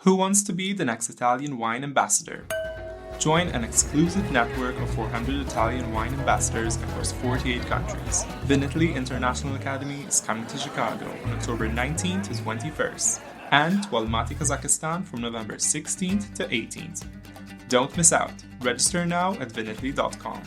Who wants to be the next Italian wine ambassador? Join an exclusive network of 400 Italian wine ambassadors across 48 countries. Vinitaly International Academy is coming to Chicago on October 19th to 21st, and to Almaty, Kazakhstan from November 16th to 18th. Don't miss out. Register now at vinitaly.com.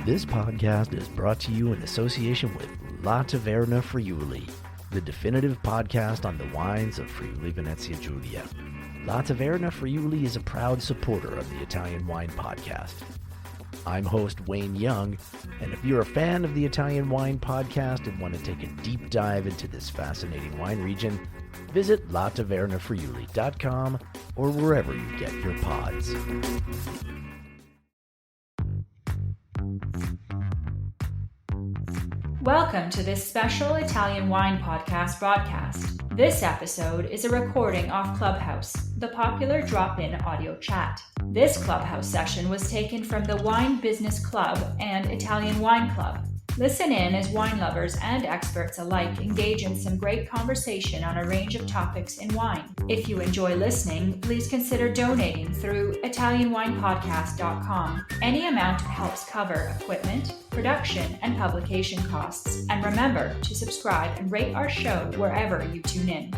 This podcast is brought to you in association with La Taverna Friuli, the definitive podcast on the wines of Friuli Venezia Giulia. La Taverna Friuli is a proud supporter of the Italian Wine Podcast. I'm host Wayne Young, and if you're a fan of the Italian Wine Podcast and want to take a deep dive into this fascinating wine region, visit latavernafriuli.com or wherever you get your pods. Welcome to this special Italian Wine Podcast broadcast. This episode is a recording off Clubhouse, the popular drop-in audio chat. This Clubhouse session was taken from the Wine Business Club and Italian Wine Club. Listen in as wine lovers and experts alike engage in some great conversation on a range of topics in wine. If you enjoy listening, please consider donating through ItalianWinepodcast.com. Any amount helps cover equipment, production, and publication costs. And remember to subscribe and rate our show wherever you tune in.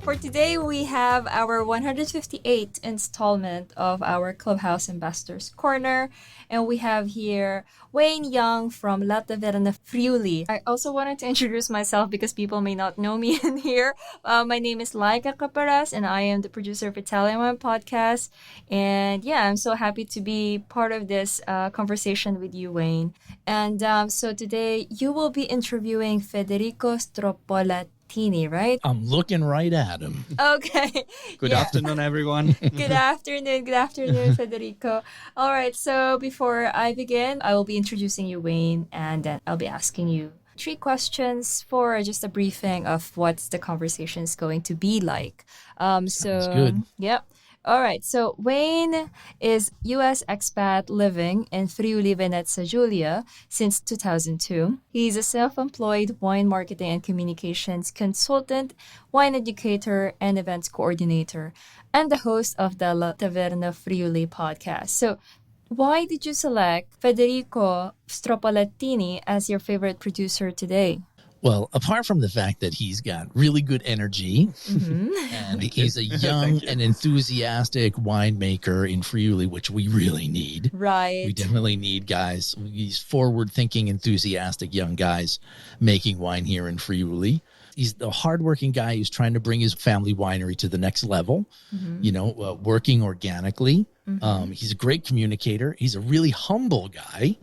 For today, we have our 158th installment of our Clubhouse Ambassadors Corner, and we have here Wayne Young from La Taverna Friuli. I also wanted to introduce myself because people may not know me in here. My name is Laika Caparas, and I am the producer of Italian Wine Podcast. And yeah, I'm so happy to be part of this conversation with you, Wayne. And so today, you will be interviewing Federico Stroppolatini. Right? I'm looking right at him. Okay. Good afternoon, everyone. Good afternoon, Federico. All right, so before I begin, I will be introducing you, Wayne, and then I'll be asking you 3 questions for just a briefing of what the conversation is going to be like. Sounds good. Yep. All right, so Wayne is U.S. expat living in Friuli Venezia Giulia since 2002. He's a self-employed wine marketing and communications consultant, wine educator, and events coordinator, and the host of the La Taverna Friuli podcast. So why did you select Federico Stroppolatini as your favorite producer today? Well, apart from the fact that he's got really good energy and he's a young and enthusiastic winemaker in Friuli, which we really need. Right. We definitely need guys, these forward-thinking, enthusiastic young guys making wine here in Friuli. He's a hardworking guy who's trying to bring his family winery to the next level, working organically. He's a great communicator. He's a really humble guy,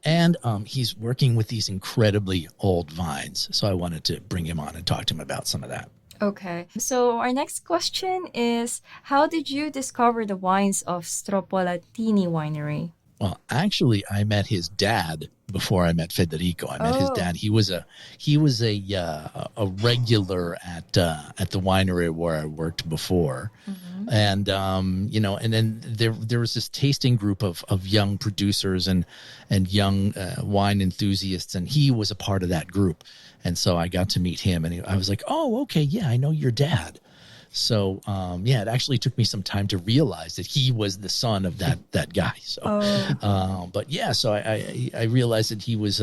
and he's working with these incredibly old vines. So I wanted to bring him on and talk to him about some of that. Okay. So our next question is, how did you discover the wines of Stroppolatini Winery? Well, actually, I met his dad before I met Federico. I met his dad. He was a regular at the winery where I worked before, and and then there was this tasting group of young producers and young wine enthusiasts, and he was a part of that group, and so I got to meet him, and I was like, oh, okay, yeah, I know your dad. So, it actually took me some time to realize that he was the son of that guy. So, so I realized that he was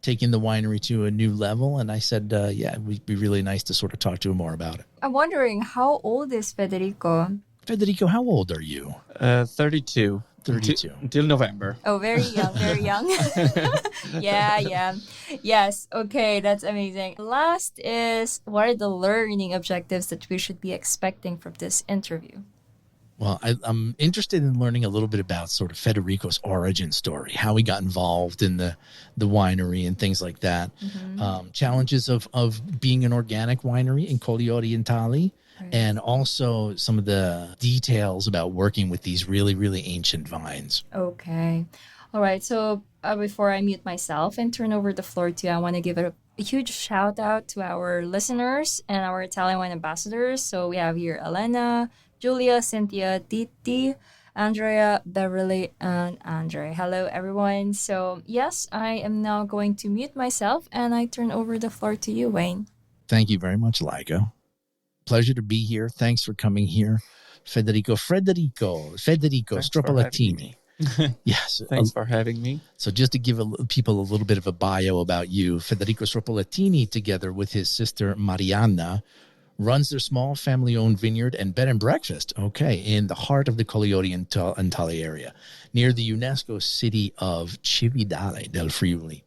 taking the winery to a new level. And I said, it would be really nice to sort of talk to him more about it. I'm wondering, how old is Federico? Federico, how old are you? 32. 32. Until November. Oh, very young, very young. Yeah. Yes, okay, that's amazing. Last is, what are the learning objectives that we should be expecting from this interview? Well, I'm interested in learning a little bit about sort of Federico's origin story, how he got involved in the winery and things like that. Challenges of being an organic winery in Colli Orientali. Right. And also some of the details about working with these really, really ancient vines. Okay. All right. So before I mute myself and turn over the floor to you, I want to give a huge shout out to our listeners and our Italian wine ambassadors. So we have here Elena, Julia, Cynthia, Titi, Andrea, Beverly, and Andre. Hello, everyone. So, yes, I am now going to mute myself and I turn over the floor to you, Wayne. Thank you very much, Ligo. Pleasure to be here. Thanks for coming here. Federico Stroppolatini. Yes. Thanks for having me. So just to give people a little bit of a bio about you, Federico Stroppolatini, together with his sister Marianna, runs their small family-owned vineyard and bed and breakfast, in the heart of the Colli Orientali area, near the UNESCO city of Cividale del Friuli.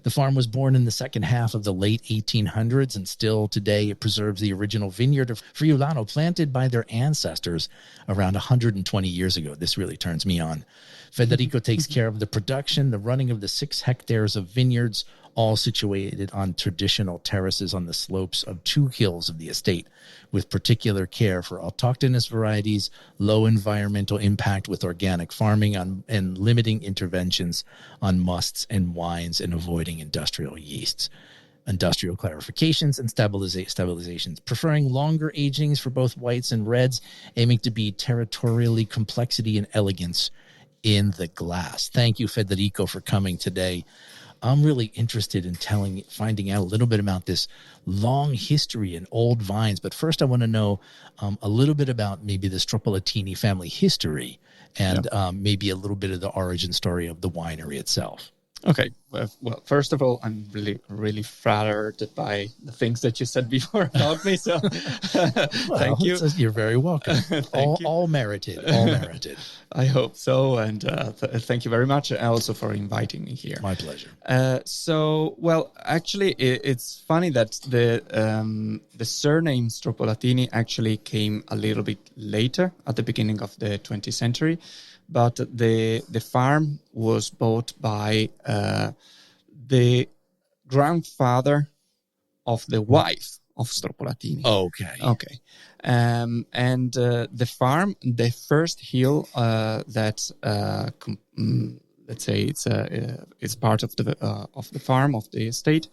The farm was born in the second half of the late 1800s, and still today it preserves the original vineyard of Friulano planted by their ancestors around 120 years ago. This really turns me on. Federico takes care of the production, the running of the 6 hectares of vineyards, all situated on traditional terraces on the slopes of 2 hills of the estate, with particular care for autochthonous varieties, low environmental impact with organic farming, and limiting interventions on musts and wines, and avoiding industrial yeasts, industrial clarifications, and stabilizations, preferring longer agings for both whites and reds, aiming to be territorially complexity and elegance in the glass. Thank you, Federico, for coming today. I'm really interested in finding out a little bit about this long history in old vines. But first, I want to know a little bit about maybe the Stroppolatini family history and maybe a little bit of the origin story of the winery itself. Okay. Well, first of all, I'm really, really flattered by the things that you said before about me. So thank you. You're very welcome. all merited. All merited. I hope so. And thank you very much also for inviting me here. My pleasure. Actually, it's funny that the surname Stroppolatini actually came a little bit later, at the beginning of the 20th century. But the farm was bought by the grandfather of the wife of Stroppolatini. Okay. And the farm, the first hill that let's say it's part of the farm of the estate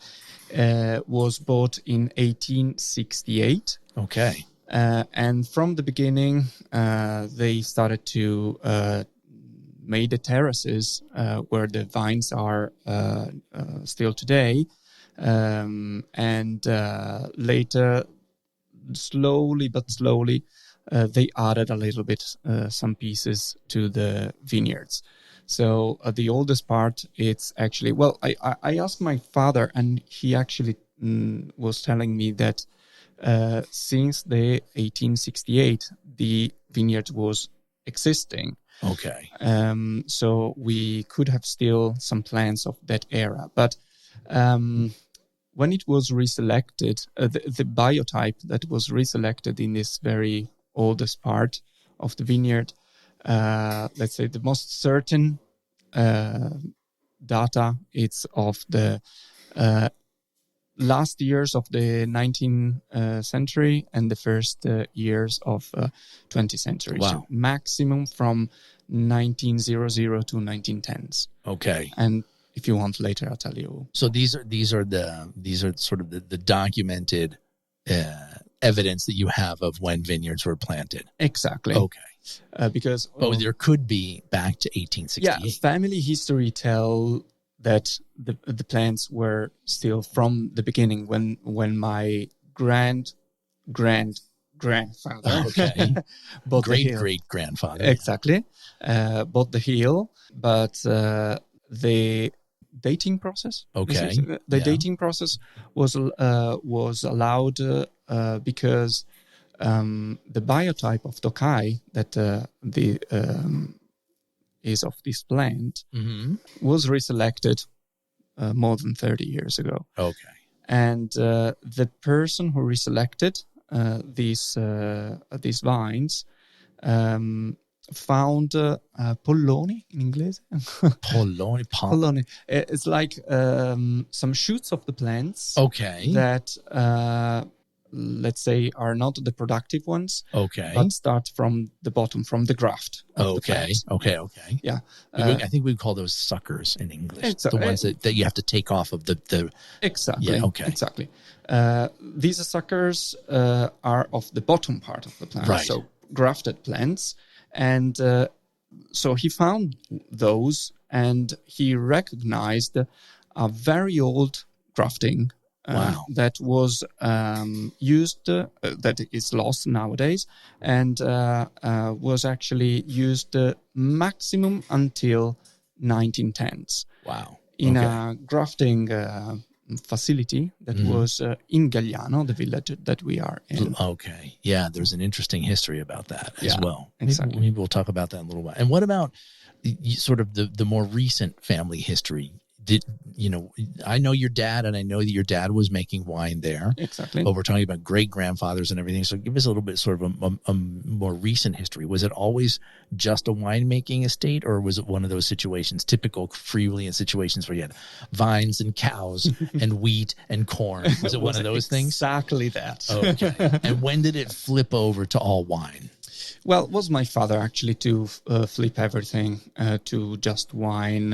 was bought in 1868. Okay. And from the beginning, they started to make the terraces where the vines are still today. And later, slowly, they added a little bit some pieces to the vineyards. So the oldest part, it's actually, I asked my father, and he actually was telling me that since the 1868, the vineyard was existing. Okay. So we could have still some plants of that era. But when it was reselected, the biotype that was reselected in this very oldest part of the vineyard, let's say the most certain data, it's of the last years of the 19th century and the first years of 20th century. Wow. So maximum from 1900 to 1910s. Okay. And if you want later, I'll tell you. So these are sort of the documented evidence that you have of when vineyards were planted. Exactly. Okay. Because there could be back to 1868. Yeah, family history tell that the plants were still from the beginning when my grandfather bought great grandfather exactly bought the hill, but the dating process dating process was allowed because the biotype of Tokai that is of this plant was reselected more than 30 years ago. Okay. And the person who reselected these vines found polloni in English. Polloni. It's like some shoots of the plants. Okay. That let's say are not the productive ones. Okay. But start from the bottom, from the graft. Okay. Yeah. I think we call those suckers in English. The ones that you have to take off of the. Exactly. Yeah, okay. Exactly. These suckers are of the bottom part of the plant. Right. So grafted plants. And so he found those, and he recognized a very old grafting that was used, that is lost nowadays, and was actually used maximum until 1910s. Wow. In a grafting facility that was in Gagliano, the village that we are in. Okay. Yeah, there's an interesting history about that as well. Exactly. Maybe we'll talk about that in a little while. And what about sort of the more recent family history? I know your dad, and I know that your dad was making wine there. Exactly. But we're talking about great-grandfathers and everything. So give us a little bit sort of a more recent history. Was it always just a winemaking estate, or was it one of those situations, typical Friulian situations where you had vines and cows and wheat and corn? Was it one of those things? Exactly that. Okay. And when did it flip over to all wine? Well, it was my father actually to flip everything to just wine.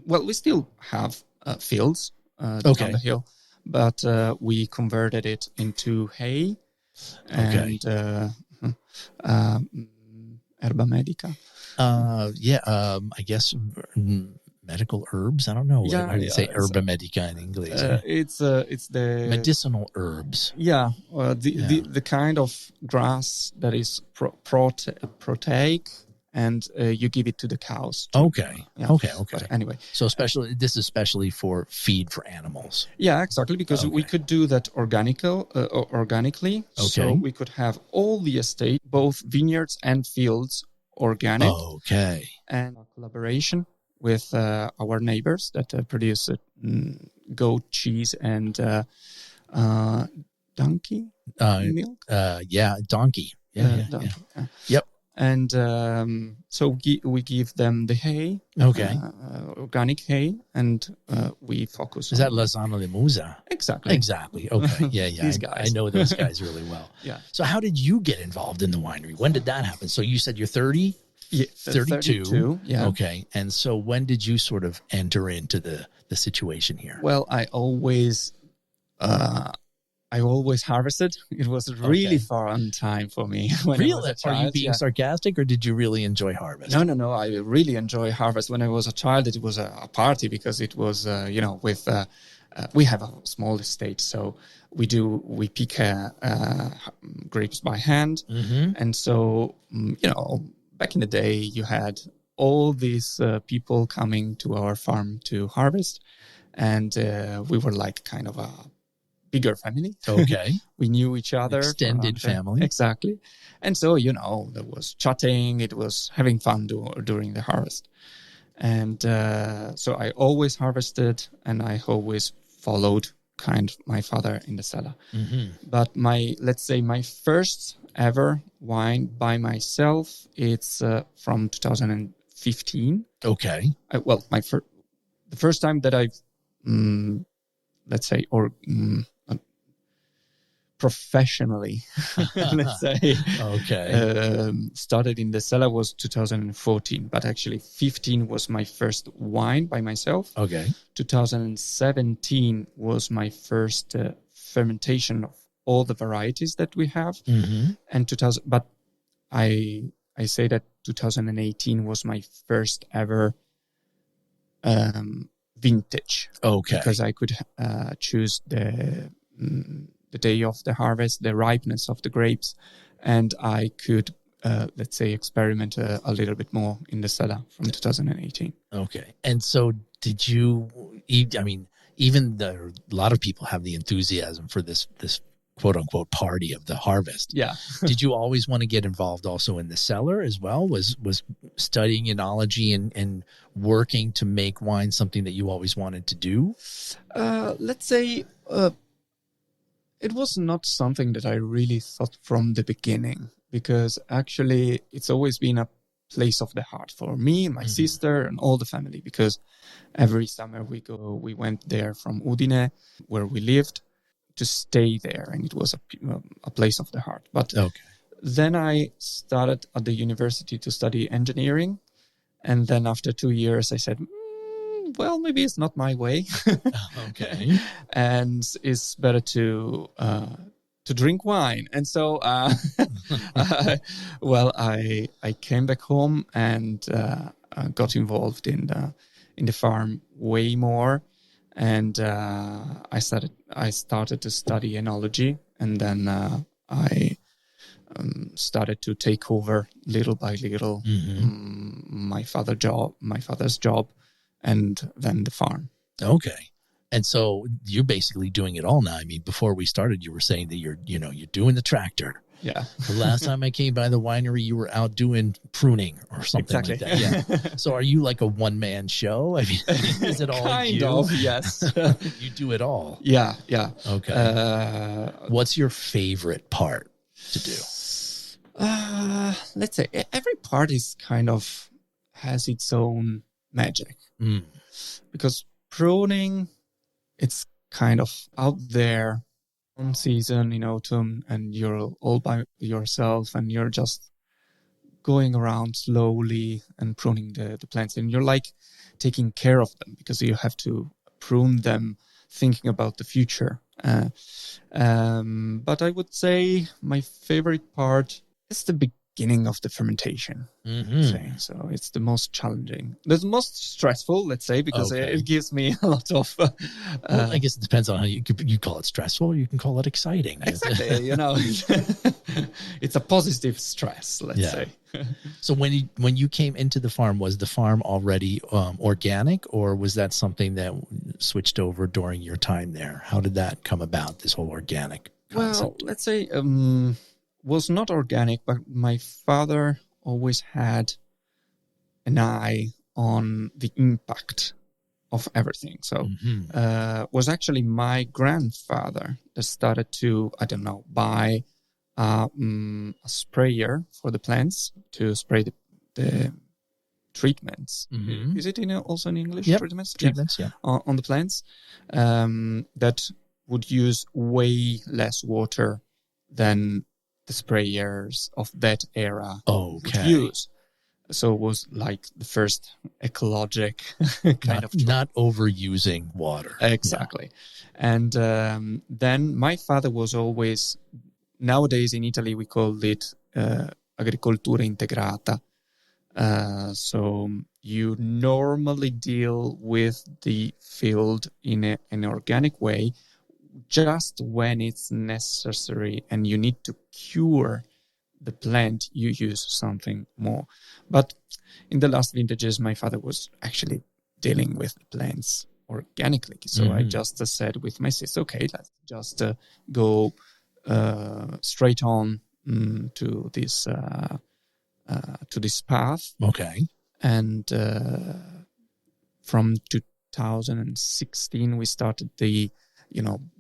Well, we still have fields down the hill, but we converted it into hay and herba medica. I guess medical herbs. I don't know. How do you say herba medica in English? It's the medicinal herbs. Yeah, the kind of grass that is proteic, and you give it to the cows. Okay. But anyway, so this is especially for feed for animals. Yeah, exactly, because we could do that organically. Okay. So we could have all the estate, both vineyards and fields, organic. Okay. And a collaboration with our neighbors that produce goat cheese and donkey milk. Donkey. Donkey. Yep. And so we give them the hay, organic hay, and we focus. Is that Lozano de Musa? Exactly. Okay. Yeah. These guys. I know those guys really well. Yeah. So how did you get involved in the winery? When did that happen? So you said you're 30? Yeah, 32. Yeah. Okay. And so when did you sort of enter into the situation here? Well, I always harvested. It was really far on time for me. When I was a child. Are you being sarcastic, or did you really enjoy harvest? No. I really enjoy harvest. When I was a child, it was a party because it was, with we have a small estate, so we pick grapes by hand, and so back in the day, you had all these people coming to our farm to harvest, and we were like kind of a bigger family. Okay. We knew each other. Extended family. Exactly. And so, there was chatting, it was having fun during the harvest. And so I always harvested, and I always followed my father in the cellar. But my first ever wine by myself, it's from 2015. Okay. The first time that I've, professionally, let's say, started in the cellar was 2014, but actually 15 was my first wine by myself. Okay. 2017 was my first fermentation of all the varieties that we have. And but I say that 2018 was my first ever vintage. Okay. Because I could choose the day of the harvest, the ripeness of the grapes, and I could, experiment a little bit more in the cellar from 2018. Okay. And so did you, even a lot of people have the enthusiasm for this quote unquote party of the harvest. Yeah. Did you always want to get involved also in the cellar as well? Was studying enology and working to make wine something that you always wanted to do? It was not something that I really thought from the beginning, because actually it's always been a place of the heart for me, my sister, and all the family, because every summer we went there from Udine, where we lived, to stay there, and it was a place of the heart. But then I started at the university to study engineering, and then after 2 years I said, well, maybe it's not my way. Okay. And it's better to to drink wine. And so, I came back home and got involved in the farm way more. And I started to study enology, and then I started to take over little by little my father's job, and then the farm. Okay. And so you're basically doing it all now. I mean, before we started, you were saying that you're doing the tractor. Yeah. The last time I came by the winery, you were out doing pruning or something like that. Yeah. So are you like a one-man show? I mean, is it all kind you? of, yes. You do it all. Yeah. Okay. What's your favorite part to do? Let's say every part is kind of has its own magic. Because pruning, it's kind of out there on season in autumn, and you're all by yourself, and you're just going around slowly and pruning the plants, and you're like taking care of them because you have to prune them thinking about the future. But I would say my favorite part is the beginning of the fermentation. So it's the most challenging, the most stressful, let's say, because it gives me a lot of well, I guess it depends on how you call it stressful, or you can call it exciting. Exactly. It's a positive stress, let's say. So when you came into the farm, was the farm already organic, or was that something that switched over during your time there? How did that come about, this whole organic concept? Well, let's say was not organic, but my father always had an eye on the impact of everything. So was actually my grandfather that started to, buy a sprayer for the plants to spray the treatments. Is it also in English? Yep. Treatments, yeah. On the plants that would use way less water than the sprayers of that era would use. So it was like the first ecologic kind of not overusing water. Exactly. And then my father was always, nowadays in Italy we call it agricoltura integrata. So you normally deal with the field in an organic way just when it's necessary and you need to cure the plant, you use something more. But in the last vintages, my father was actually dealing with the plants organically. So I just said with my sister, okay, let's just go straight on to this path. Okay. And from 2016, we started the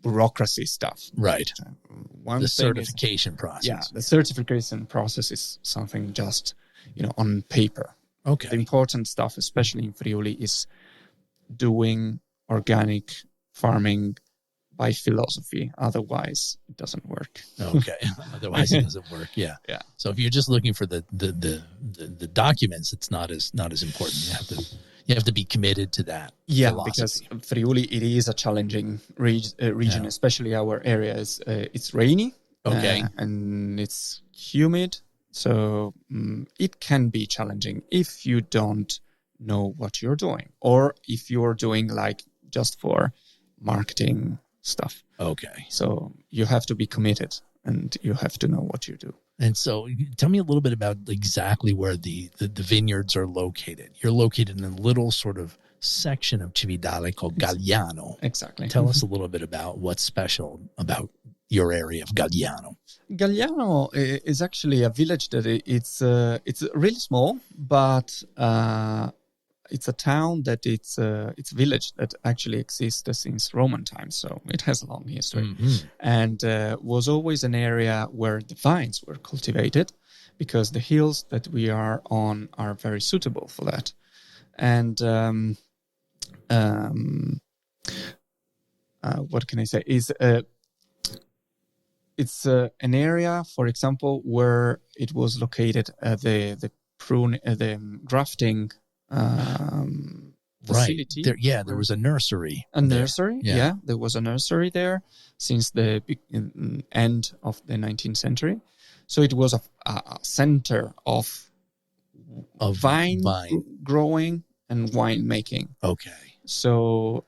bureaucracy stuff. Right. The certification process. Yeah, the certification process is something just, on paper. Okay. The important stuff, especially in Friuli, is doing organic farming by philosophy. Otherwise, it doesn't work. Okay. Otherwise, it doesn't work. Yeah. Yeah. So if you're just looking for the documents, it's not as important. You have to be committed to that. Yeah, philosophy. because Friuli, it is a challenging region, especially our area is it's rainy. Okay. And it's humid. So it can be challenging if you don't know what you're doing, or if you're doing like just for marketing stuff. Okay. So you have to be committed and you have to know what you do. And so tell me a little bit about exactly where the vineyards are located. You're located in a little sort of section of Cividale called Galliano. Exactly. Tell us a little bit about what's special about your area of Galliano. Galliano is actually a village that it's really small, but it's a town that it's a village that actually exists since Roman times, so it has a long history, and was always an area where the vines were cultivated, because the hills that we are on are very suitable for that. And what can I say is it's an area, for example, where it was located the grafting facility. Right. There was a nursery. A there. nursery, yeah. There was a nursery there since the end of the 19th century. So it was a center of vine growing and wine making. Okay. So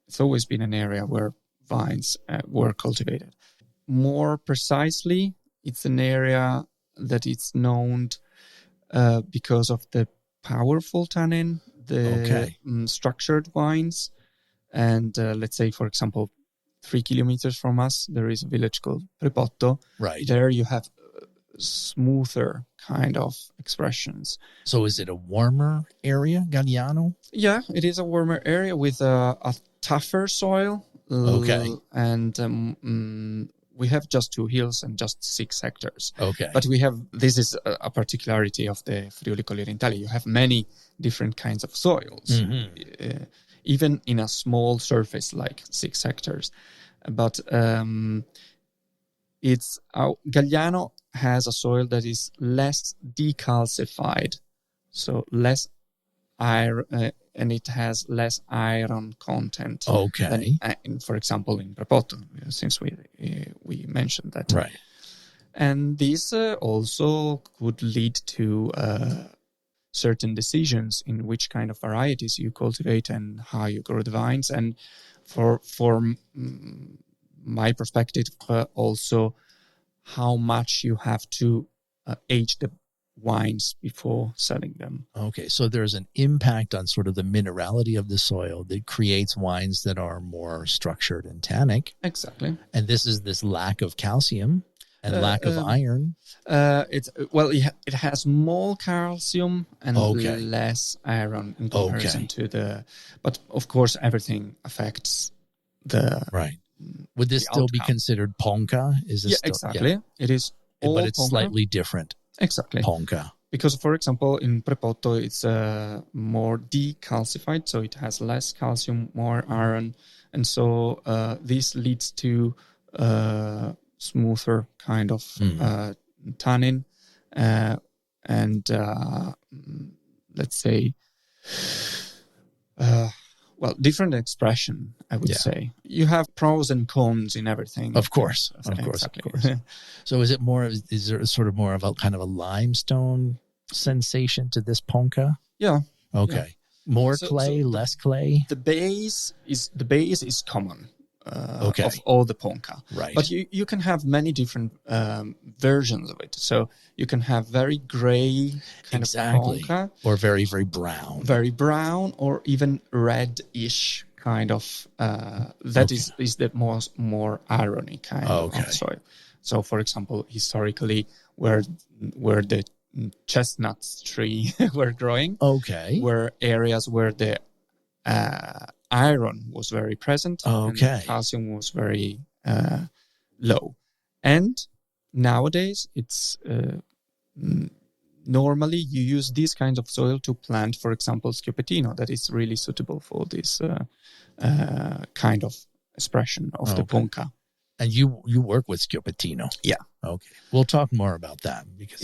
it's always been an area where vines were cultivated. More precisely, it's an area that it's known because of the powerful tannin, the structured wines. And let's say, for example, 3 kilometers from us, there is a village called Prepotto. Right. There you have smoother kind of expressions. So is it a warmer area, Galliano? Yeah, it is a warmer area with a tougher soil. Okay. And we have just 2 hills and just 6 hectares. Okay. But this is a particularity of the Friuli Colli Orientali. You have many different kinds of soils, even in a small surface like 6 hectares. But Galliano has a soil that is less decalcified, so less iron, and it has less iron content. Okay. Than, for example, in Prepotto, since we mentioned that. Right. And this also could lead to certain decisions in which kind of varieties you cultivate and how you grow the vines. And for my perspective, also how much you have to age the wines before selling them. Okay, so there's an impact on sort of the minerality of the soil that creates wines that are more structured and tannic. Exactly. And this lack of calcium and lack of iron. It has more calcium and less iron in comparison to the. But of course, everything affects the. Right. Would this still be considered ponca? Is this exactly. Yeah. It is, but it's ponca. Slightly different. Exactly. Ponca. Because, for example, in Prepotto, it's more decalcified, so it has less calcium, more iron, and so this leads to smoother kind of tannin, and let's say, different expression, I would say. You have pros and cons in everything. Of course. So is there sort of more of a kind of a limestone sensation to this ponca? Yeah. Okay. Yeah. More clay, less clay? The base is common of all the ponca. Right. But you can have many different versions of it. So you can have very gray kind of ponca. Or very, very brown. Very brown or even red-ish kind of. That is the more irony kind of soil. So, for example, historically, where the chestnuts tree were growing, were areas where the iron was very present, and calcium was very low. And nowadays, it's normally you use these kinds of soil to plant, for example, schioppettino, that is really suitable for this kind of expression of the ponca. And you work with schioppettino? Yeah. Okay. We'll talk more about that because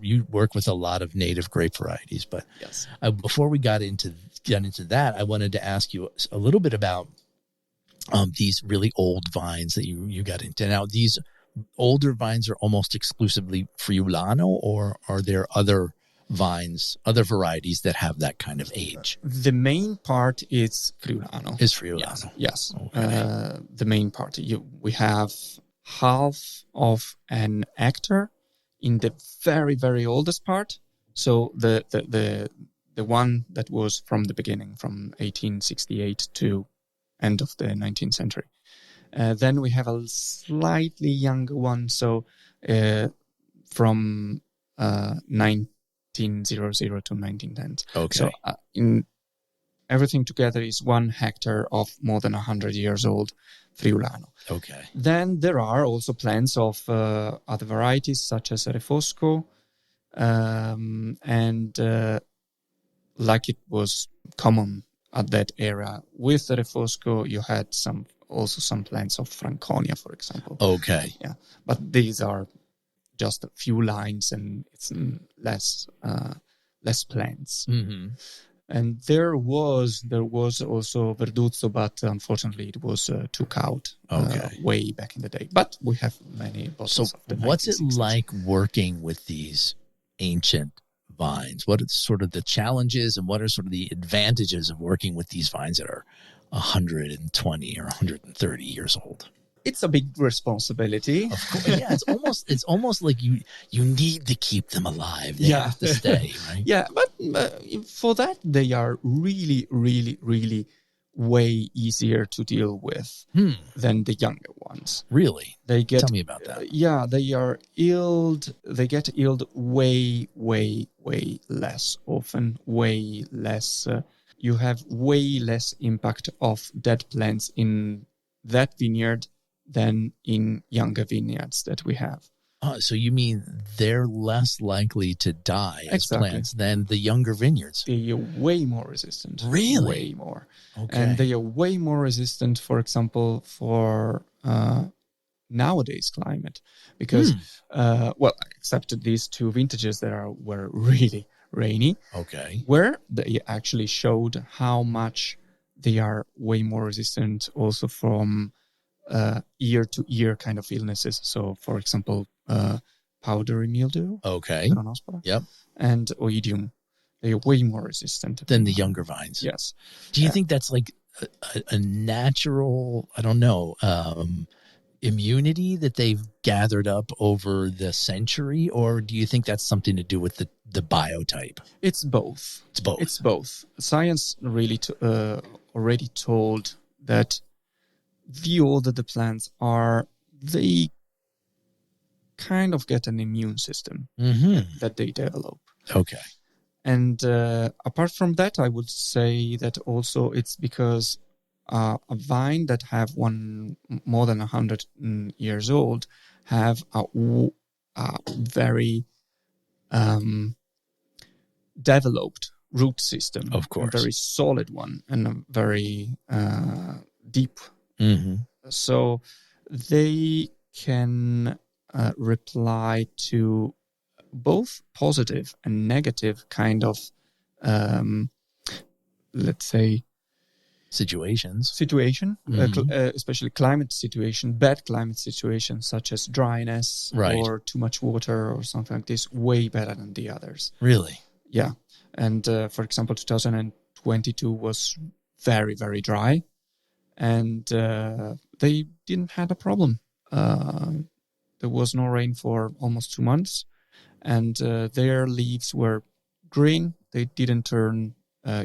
you work with a lot of native grape varieties. But before we get into that, I wanted to ask you a little bit about these really old vines that you got into. Now, these older vines are almost exclusively Friulano, or are there other varieties that have that kind of age? The main part is Friulano. Yes. Okay. The main part. We have half of an hectare in the very, very oldest part. So the one that was from the beginning, from 1868 to end of the 19th century. Then we have a slightly younger one. So from 1900 to 1910. Okay. So in everything together is 1 hectare of more than 100 years old Friulano. Okay. Then there are also plants of other varieties such as Refosco, and like it was common at that era with the Refosco, you had some plants of Franconia, for example. Okay. Yeah, but these are just a few lines and it's less plants. Mm-hmm. And there was also Verduzzo, but unfortunately it was took out way back in the day. But we have many bottles of the what's it 1960s. like working with these ancient vines? What are sort of the challenges and what are sort of the advantages of working with these vines that are 120 or 130 years old? It's a big responsibility. Of course, yeah. It's almost like you need to keep them alive. They have to stay, right? Yeah, but for that they are really, really, really way easier to deal with than the younger ones. Really? Tell me about that. They get ill way, way, way less often, way less. You have way less impact of dead plants in that vineyard than in younger vineyards that we have. So you mean they're less likely to die as plants than the younger vineyards? They are way more resistant. Really? Way more. Okay. And they are way more resistant, for example, for nowadays climate. Because, except these two vintages that were really rainy. Okay. Where they actually showed how much they are way more resistant also from year-to-year kind of illnesses. So, for example, powdery mildew. Okay. Yep. And oidium. They are way more resistant than the younger vines. Yes. Do you think that's like a natural, immunity that they've gathered up over the century, or do you think that's something to do with the biotype? It's both. It's both. Science really already told that the older the plants are, they kind of get an immune system that they develop. Okay. And apart from that, I would say that also it's because a vine that have more than 100 years old have a very developed root system. Of course. A very solid one and a very deep. So they can reply to both positive and negative kind of, let's say, situation, especially climate situation, bad climate situations such as dryness or too much water or something like this, way better than the others. Really? Yeah. And for example, 2022 was very, very dry, and they didn't have a problem. There was no rain for almost 2 months, and their leaves were green. They didn't turn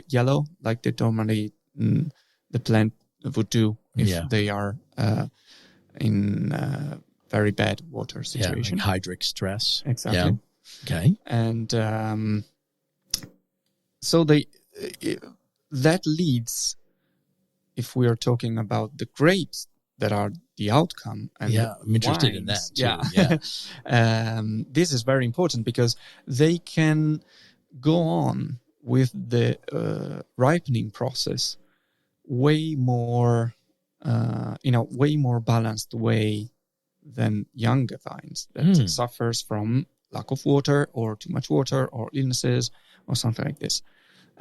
yellow like they normally the plant would do if they are in very bad water situation. Yeah, like hydric stress. Exactly. Yeah. Okay. And so that leads, if we are talking about the grapes that are the outcome. And I'm interested in that too. Yeah. This is very important because they can go on with the ripening process way more in a way more balanced way than younger vines that suffers from lack of water or too much water or illnesses or something like this.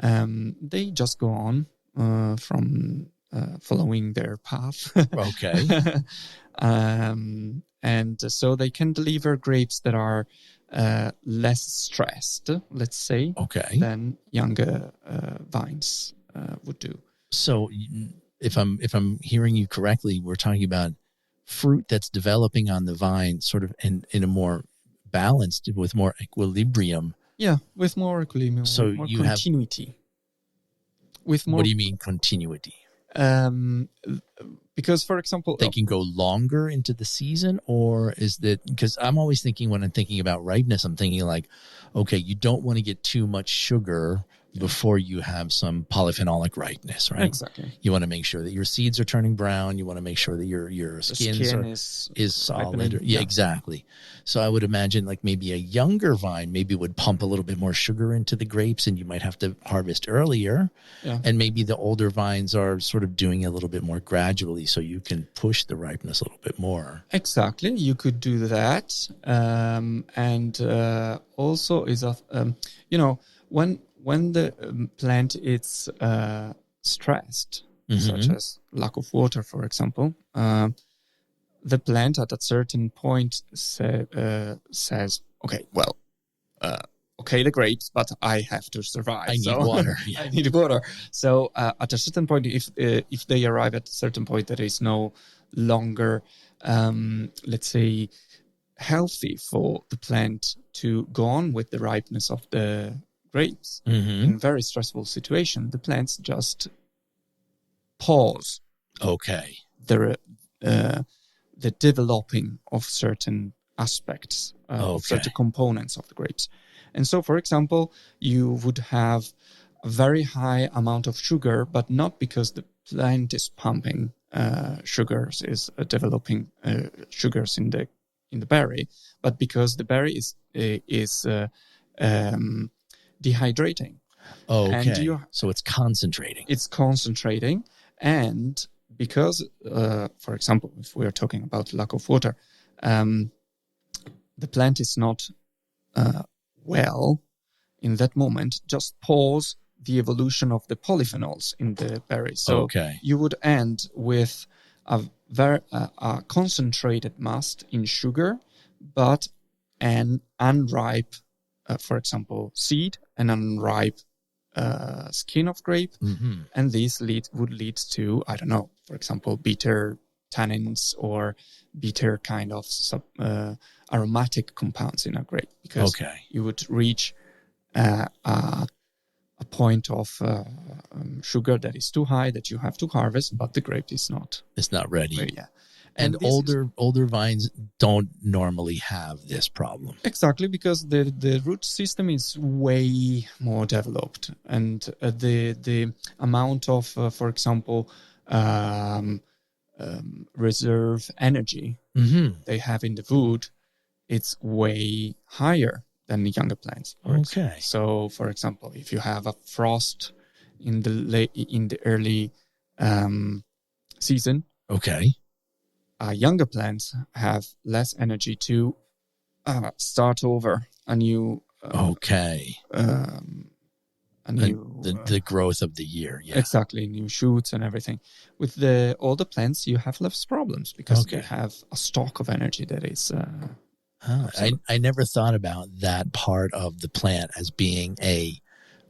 They just go on from following their path. Okay. And so they can deliver grapes that are less stressed, let's say, than younger vines would do. So if I'm hearing you correctly, we're talking about fruit that's developing on the vine sort of in a more balanced, with more equilibrium. Yeah, with more equilibrium, so more you continuity. With more, what do you mean continuity? Because, for example, they can go longer into the season, or is that, because I'm always thinking when I'm thinking about ripeness, I'm thinking like, okay, you don't want to get too much sugar before you have some polyphenolic ripeness, right? Exactly. You want to make sure that your seeds are turning brown. You want to make sure that your skin is solid. Yeah, exactly. So I would imagine like maybe a younger vine maybe would pump a little bit more sugar into the grapes, and you might have to harvest earlier. Yeah. And maybe the older vines are sort of doing it a little bit more gradually, so you can push the ripeness a little bit more. Exactly. You could do that. And also is when when the plant is stressed, such as lack of water, for example, the plant at a certain point says, okay, well, okay, the grapes, but I have to survive. I need water. Yeah. I need water. So at a certain point, if they arrive at a certain point that is no longer, let's say, healthy for the plant to go on with the ripeness of the grapes in very stressful situation, the plants just pause. Okay. The developing of certain aspects of certain components of the grapes. And so, for example, you would have a very high amount of sugar, but not because the plant is pumping sugars, is developing sugars in the berry, but because the berry is dehydrating. Okay. So it's concentrating. It's concentrating, and because, for example, if we are talking about lack of water, the plant is not well in that moment, just pause the evolution of the polyphenols in the berry. So you would end with a concentrated must in sugar, but an unripe, for example, seed, an unripe skin of grape, and this would lead to, I don't know, for example, bitter tannins or bitter kind of aromatic compounds in a grape, because you would reach a point of sugar that is too high that you have to harvest, but the grape is not. It's not ready. Yeah. And older vines don't normally have this problem. Exactly, because the root system is way more developed, and the amount of, for example, reserve energy they have in the wood, it's way higher than the younger plants. Okay. So, for example, if you have a frost in the early season, younger plants have less energy to start over a new. The growth of the year. Yeah. Exactly, new shoots and everything. With the older plants, you have less problems because they have a stock of energy that is. I never thought about that part of the plant as being a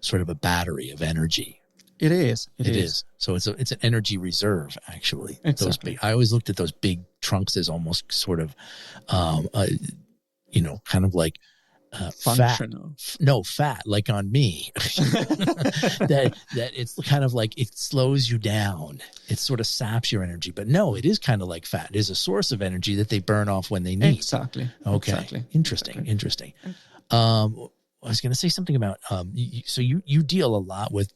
sort of a battery of energy. It is. It is. So it's an energy reserve, actually. Exactly. I always looked at those big trunks as almost sort of, kind of like functional. Fat, like on me. that it's kind of like it slows you down. It sort of saps your energy. But no, it is kind of like fat. It is a source of energy that they burn off when they need. Exactly. Okay. Exactly. Interesting. I was going to say something about so you deal a lot with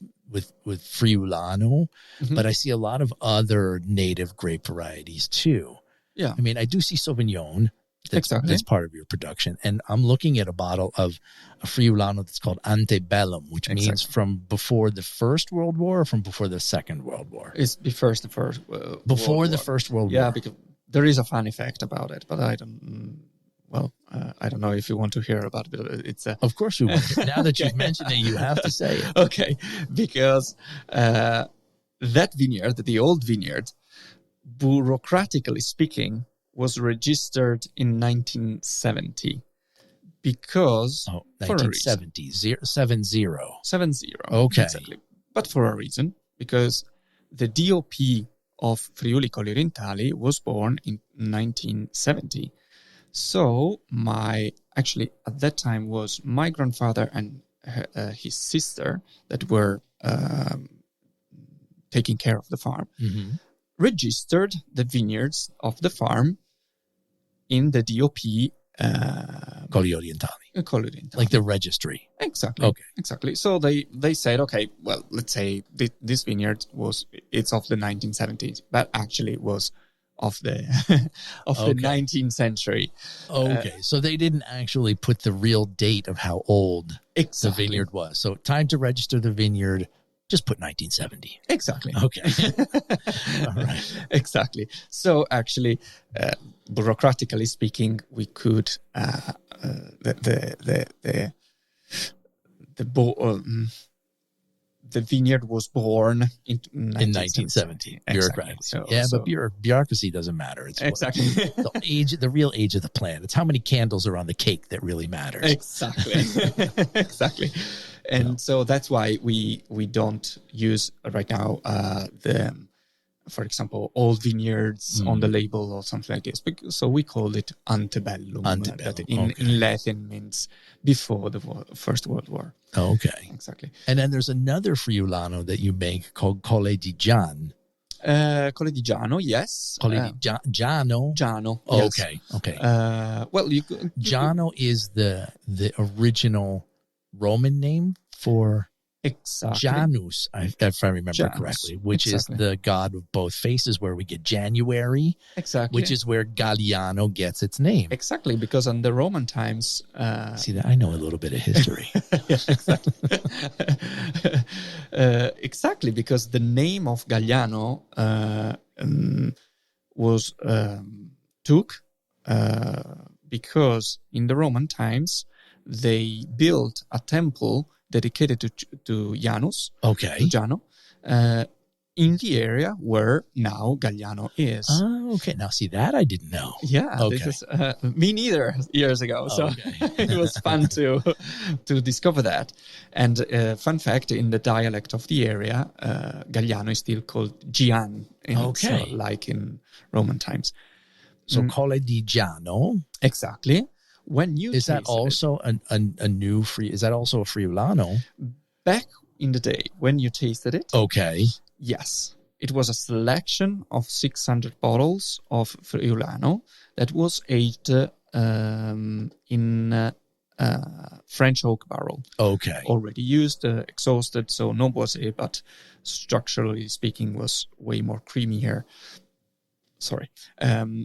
Friulano, but I see a lot of other native grape varieties too. Yeah. I mean, I do see Sauvignon. That's part of your production. And I'm looking at a bottle of a Friulano that's called Antebellum, which means from before the First World War or from before the Second World War? It's before the First before the First World War. Yeah, because there is a funny fact about it, but I don't know if you want to hear about it. It's Of course we want. Now that you've mentioned it, you have to say it. Okay, because that vineyard, the old vineyard, bureaucratically speaking, was registered in 1970 because 1970 70. Okay, exactly. But for a reason, because the DOP of Friuli Colli Orientali was born in 1970. So at that time was my grandfather and his sister that were taking care of the farm, registered the vineyards of the farm in the DOP Colli Orientali. Like the registry. Exactly. Okay. Exactly. So they said, okay, well, let's say this vineyard it's of the 1970s, but actually it was of the the 19th century. Okay. So they didn't actually put the real date of how old the vineyard was. So time to register the vineyard, just put 1970. Exactly. Okay. All right. Exactly. So actually, bureaucratically speaking, we could the vineyard was born in 1917. Bureaucratically. Exactly. But bureaucracy doesn't matter. It's exactly the real age of the plant. It's how many candles are on the cake that really matters. Exactly. Exactly. And so that's why we don't use right now for example, old vineyards on the label or something like this. So we call it antebellum. That in Latin means before the First World War. Okay. Exactly. And then there's another Friulano that you make called Colle di Gian. Colle di Giano, yes. Colle di Giano? Giano, yes. Okay. Well, Giano is the original Roman name for exactly. Janus, if I remember correctly, which is the god of both faces, where we get January, exactly, which is where Galliano gets its name. Exactly, because in the Roman times, see that I know a little bit of history. Yeah, exactly. Exactly, because the name of Galliano was took because in the Roman times they built a temple dedicated to Janus, to Giano, in the area where now Galliano is. Oh, okay. Now, see, that I didn't know. Yeah, this is, me neither years ago. So it was fun to discover that. And fun fact, in the dialect of the area, Galliano is still called Gian, so, like in Roman times. So Colle di Giano. Exactly. When you is that also a new free? Is that also a Friulano? Back in the day, when you tasted it, yes, it was a selection of 600 bottles of Friulano that was aged in French oak barrel. Already used, exhausted, so no boisé, but structurally speaking, was way more creamy here. Sorry.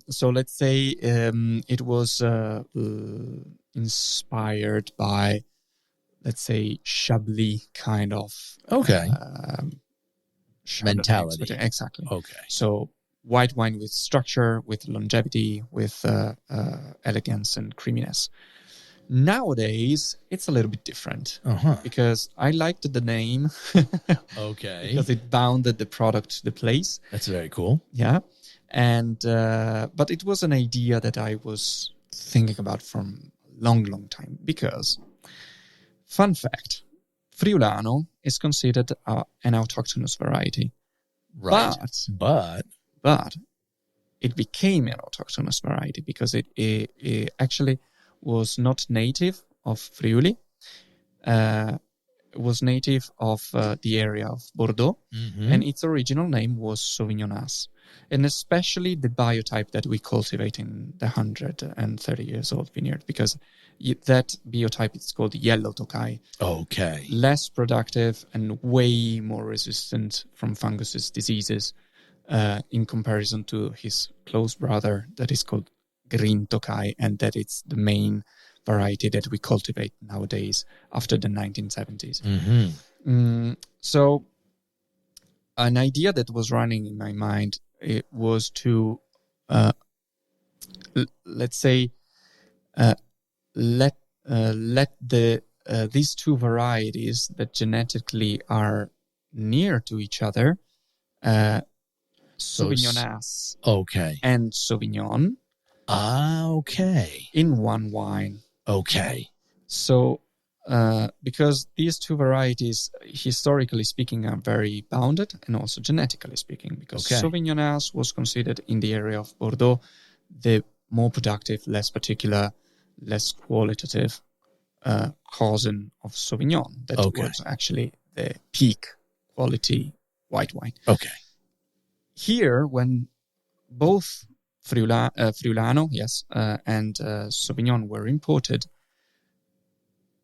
So let's say it was inspired by, let's say, Chablis kind of mentality. Exactly. So white wine with structure, with longevity, with elegance and creaminess. Nowadays, it's a little bit different because I liked the name. Because it bounded the product to the place. That's very cool. Yeah. And but it was an idea that I was thinking about from a long time, because, fun fact, Friulano is considered an autochthonous variety. Right. But it became an autochthonous variety because it actually was not native of Friuli. It was native of the area of Bordeaux, and its original name was Sauvignonas. And especially the biotype that we cultivate in the 130 years old vineyard, because that biotype is called yellow Tokai. Less productive and way more resistant from funguses, diseases, in comparison to his close brother that is called green Tokai, and that it's the main variety that we cultivate nowadays after the 1970s. So an idea that was running in my mind, it was to, let's say, let these two varieties that genetically are near to each other, Sauvignonas and Sauvignon, in one wine. So, because these two varieties, historically speaking, are very bounded, and also genetically speaking, because Sauvignonas was considered in the area of Bordeaux the more productive, less particular, less qualitative cousin of Sauvignon. That was actually the peak quality white wine. Here, when both Friulano, and Sauvignon were imported,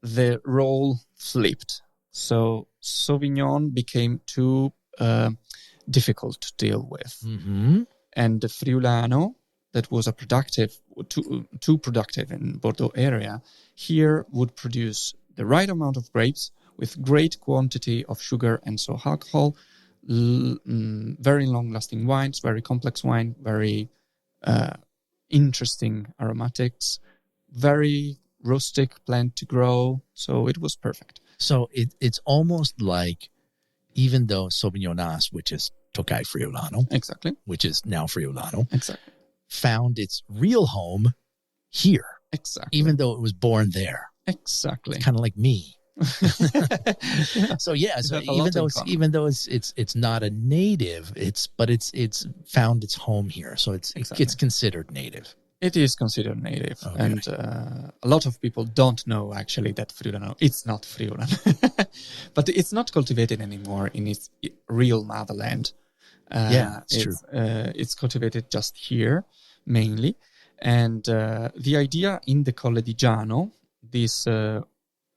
the role flipped. So Sauvignon became too difficult to deal with. And the Friulano, that was too productive in Bordeaux area, here would produce the right amount of grapes with great quantity of sugar and so alcohol, very long-lasting wines, very complex wine, very interesting aromatics, very rustic plant to grow. So it was perfect. So it's almost like even though Sauvignonas, which is Tokai Friulano, Exactly. which is now Friulano, Exactly. found its real home here, Exactly. even though it was born there. Exactly. Kind of like me. Yeah. So yeah, so have a lot in common. even though it's not a native, it's found its home here, so it's considered native. It is considered native, Okay. and a lot of people don't know actually that Friulano. It's not Friulano, but it's not cultivated anymore in its real motherland. It's true. It's cultivated just here mainly, and the idea in the Colle di Giano, this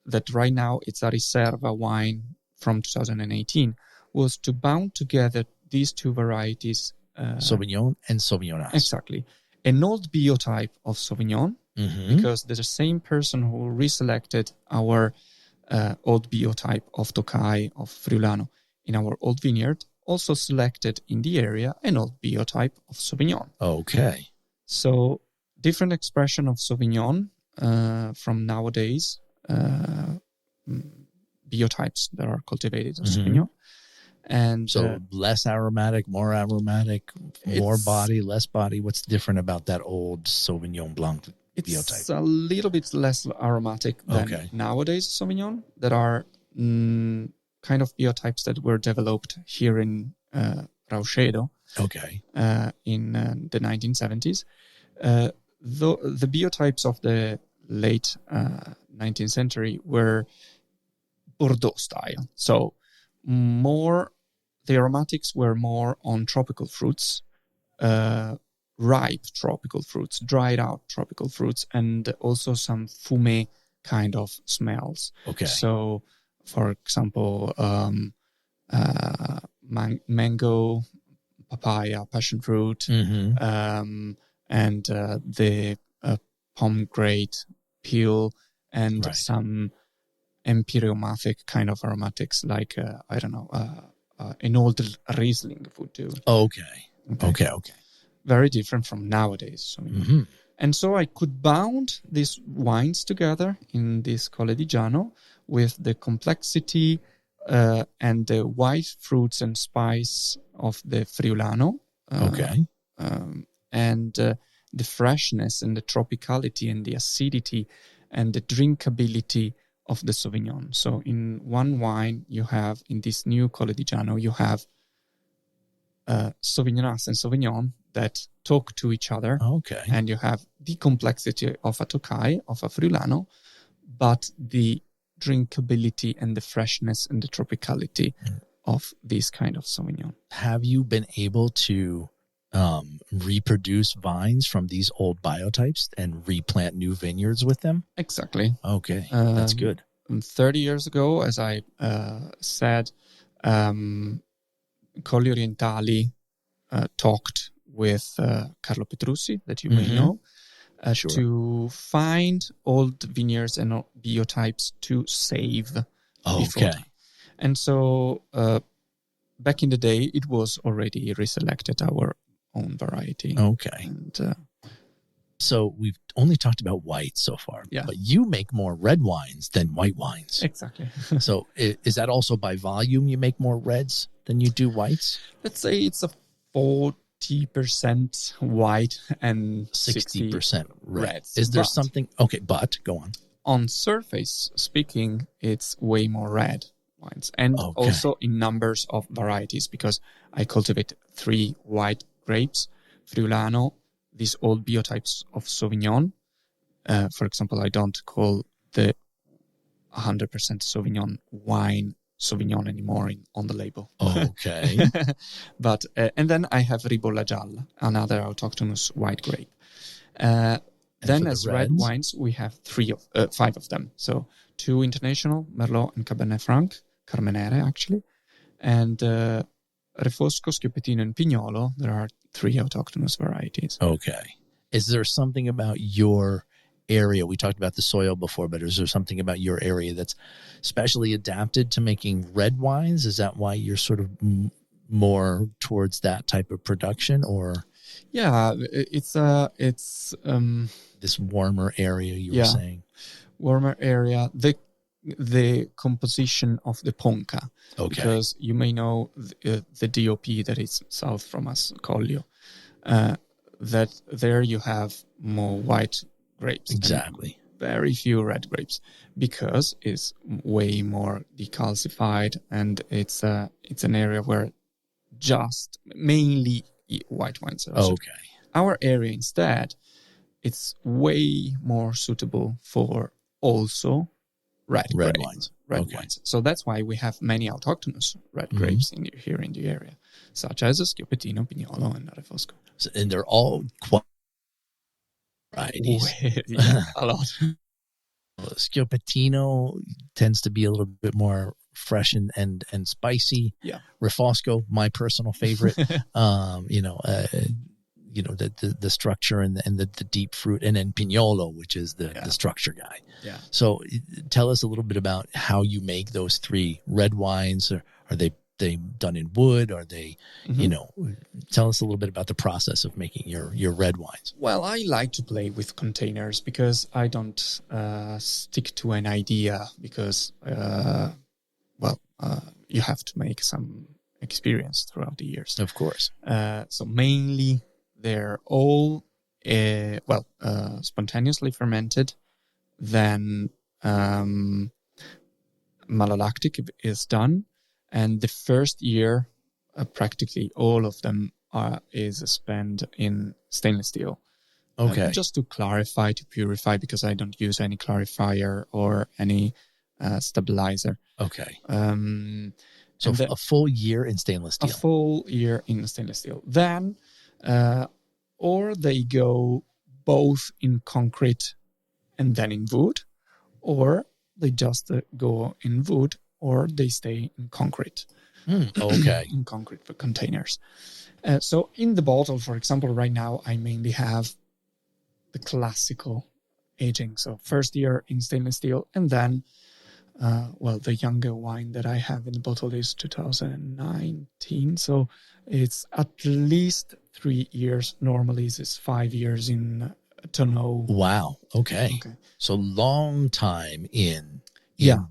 that right now it's a Riserva wine from 2018, was to bound together these two varieties, Sauvignon and Sauvignonas. Exactly. An old biotype of Sauvignon, because the same person who reselected our old biotype of Tokai, of Friulano, in our old vineyard, also selected in the area an old biotype of Sauvignon. Okay. So different expression of Sauvignon from nowadays, biotypes that are cultivated in Sauvignon. And so less aromatic, more aromatic, more body, less body. What's different about that old Sauvignon Blanc biotype? It's a little bit less aromatic than nowadays Sauvignon. That are kind of biotypes that were developed here in Rauchedo. Okay. In the 1970s. The biotypes of the late 19th century were Bordeaux style. So the aromatics were more on tropical fruits, ripe tropical fruits, dried out tropical fruits, and also some fumé kind of smells. Okay. So, for example, mango, papaya, passion fruit, and the pomegranate peel, and some empyreumathic kind of aromatics, like an old Riesling would do. Okay. Very different from nowadays. And so I could bound these wines together in this Colle di Giano with the complexity and the white fruits and spice of the Friulano. And the freshness and the tropicality and the acidity and the drinkability of the Sauvignon. So in one wine, you have, in this new Colle di Giano, you have Sauvignonas and Sauvignon that talk to each other. Okay. And you have the complexity of a Tokai, of a Friulano, but the drinkability and the freshness and the tropicality of this kind of Sauvignon. Have you been able to reproduce vines from these old biotypes and replant new vineyards with them? Exactly. Okay, that's good. 30 years ago, as I said, Colli Orientali talked with Carlo Petrussi, that you may know, to find old vineyards and biotypes to save. Okay. And so back in the day, it was already reselected our own variety. Okay. And, so we've only talked about whites so far, but you make more red wines than white wines. Exactly. So is that also by volume you make more reds than you do whites? Let's say it's a 40% white and 60% red. reds. Is there something? Okay, but go on. On surface speaking, it's way more red wines, and also in numbers of varieties, because I cultivate 3 white grapes, Friulano, these old biotypes of Sauvignon. For example, I don't call the 100% Sauvignon wine Sauvignon anymore on the label. Okay. But and then I have Ribolla Gialla, another autochthonous white grape. Then as red wines, we have 5 of them. So 2 international, Merlot and Cabernet Franc, Carmenere actually, and Refosco, Schioppettino, and Pignolo. There are 3 autochthonous varieties. Okay. Is there something about your area? We talked about the soil before, but is there something about your area that's specially adapted to making red wines? Is that why you're sort of more towards that type of production, or? Yeah, it's this warmer area you were saying. Warmer area. The the composition of the Ponca. Okay. Because you may know the DOP that is south from us, Collio, that there you have more white grapes. Exactly. Very few red grapes, because it's way more decalcified, and it's an area where just mainly white wines are. Okay. Our area instead, it's way more suitable for also red wines. wines. So that's why we have many autochthonous red grapes here in the area, such as Schioppettino, Pignolo, and Refosco. So, and they're all varieties. A lot. Schioppettino tends to be a little bit more fresh and spicy. Yeah. Refosco, my personal favorite. The structure and the deep fruit, and then Pignolo, which is the structure guy. Yeah. So tell us a little bit about how you make those three red wines. Are they done in wood? Are they, tell us a little bit about the process of making your red wines. Well, I like to play with containers because I don't stick to an idea, because, you have to make some experience throughout the years. Of course. So mainly they're all, spontaneously fermented. Then malolactic is done. And the first year, practically all of them is spent in stainless steel. Okay. Just to clarify, to purify, because I don't use any clarifier or any stabilizer. Okay. So a full year in stainless steel. A full year in stainless steel. Then, or they go both in concrete and then in wood, or they just go in wood, or they stay in concrete. Okay. In concrete for containers. So in the bottle, for example, right now, I mainly have the classical aging. So first year in stainless steel, and then, the younger wine that I have in the bottle is 2019. So it's at least 3 years. Normally it's 5 years in tonneau. Wow. Okay. So long time in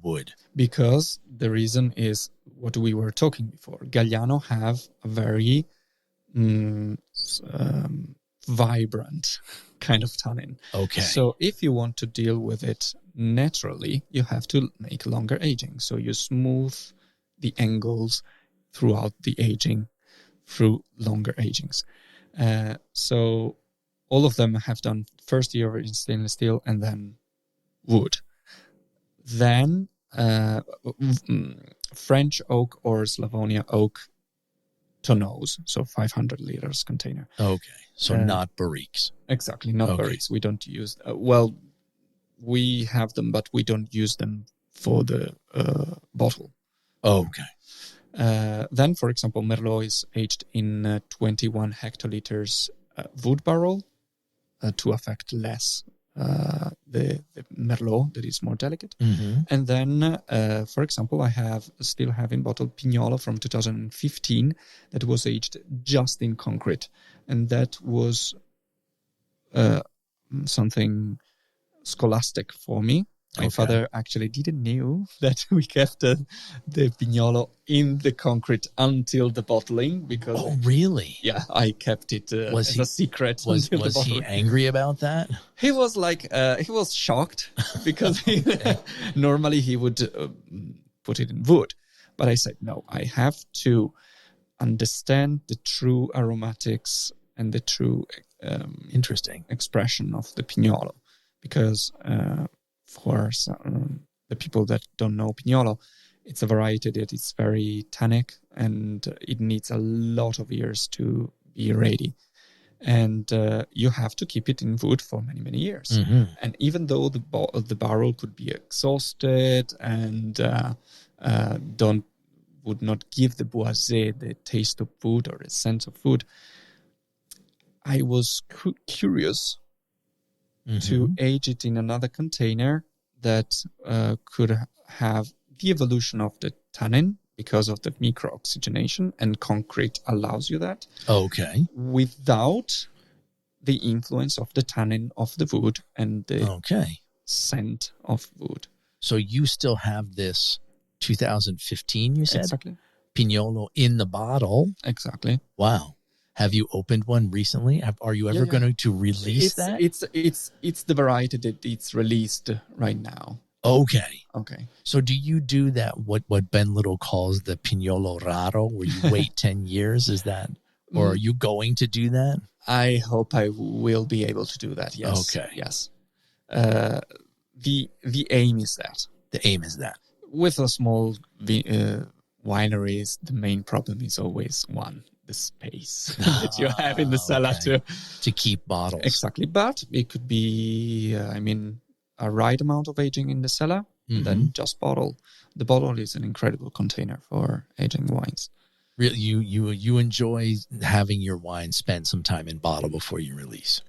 wood. Because the reason is what we were talking before. Galliano have a very vibrant kind of tannin. Okay. So if you want to deal with it naturally, you have to make longer aging. So you smooth the angles throughout the aging through longer agings. So all of them have done first year in stainless steel and then wood. Then French oak or Slavonia oak tonneaus, so 500 liters container. Okay, so not barriques. Exactly, not barriques. We don't use, we have them, but we don't use them for the bottle. Okay. Then, for example, Merlot is aged in 21 hectoliters wood barrel to affect less the Merlot that is more delicate. Mm-hmm. And then, for example, I still have in bottle Pignolo from 2015 that was aged just in concrete. And that was something scholastic for me. My father actually didn't know that we kept the Pignolo in the concrete until the bottling because... Oh, really? Yeah, I kept it as a secret. Was he angry about that? He was he was shocked because normally he would put it in wood. But I said, no, I have to understand the true aromatics and the true interesting expression of the Pignolo. Because... for the people that don't know Pignolo, it's a variety that is very tannic and it needs a lot of years to be ready. And you have to keep it in wood for many, many years. Mm-hmm. And even though the barrel could be exhausted and would not give the boisé, the taste of food or the sense of food, I was curious to age it in another container that could have the evolution of the tannin because of the micro-oxygenation, and concrete allows you that. Okay. Without the influence of the tannin of the wood and the scent of wood. So you still have this 2015, you said? Exactly. Pignolo in the bottle. Exactly. Wow. Have you opened one recently? Are you ever going to release that? It's the variety that it's released right now. Okay. Okay. So do you do that, what Ben Little calls the Pignolo Raro, where you wait 10 years? Is that, or are you going to do that? I hope I will be able to do that, yes. Okay. Yes. The aim is that. The aim is that. With a small wineries, the main problem is always the space that you have in the cellar to keep bottles. Exactly. But it could be, a right amount of aging in the cellar, and then just bottle. The bottle is an incredible container for aging wines. Really, you enjoy having your wine spend some time in bottle before you release?